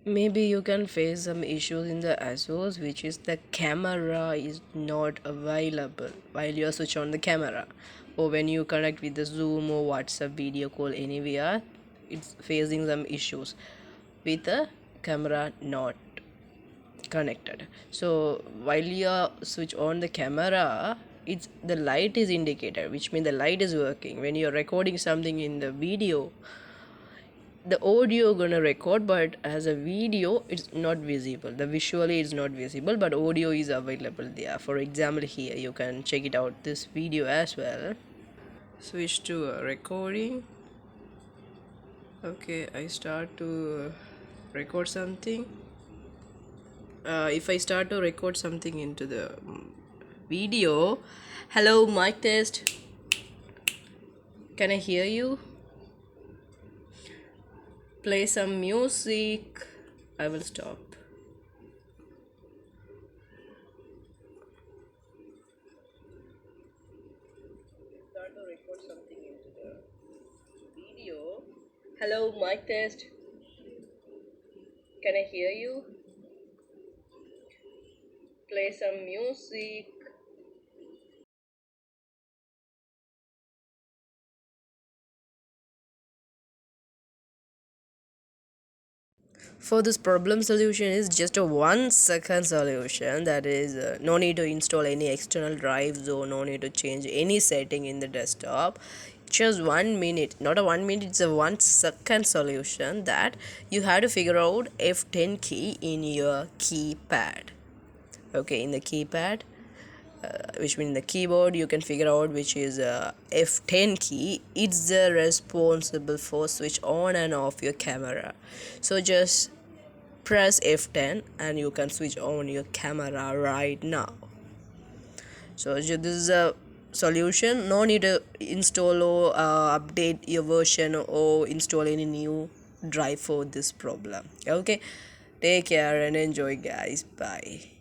Maybe you can face some issues in the Asus, which is the camera is not available while you switch on the camera, or when you connect with the Zoom or WhatsApp video call anywhere, it's facing some issues with the camera not connected. So while you switch on the camera, it's the light is indicated, which means the light is working. When you're recording something in the video, the audio gonna record, but as a video it's not visible. The visually is not visible, but audio is available there. For example, here you can check it out, this video as well. Switch to recording. Okay, I start to record something. If I start to record something into the video, hello mic test, can I hear you? Play some music. I will stop. Start to record something into the video. Hello mic test, can I hear you? Play some music. For this problem solution is just a 1 second solution, that is no need to install any external drives or no need to change any setting in the desktop. Just 1 minute, not a 1 minute, it's a 1 second solution that you have to figure out F10 key in your keypad. Okay, in the keypad, which means the keyboard, you can figure out which is F10 key. It's responsible for switch on and off your camera. So just press F10 and you can switch on your camera right now. So this is a solution. No need to install or update your version or install any new drive for this problem. Okay, take care and enjoy guys. Bye.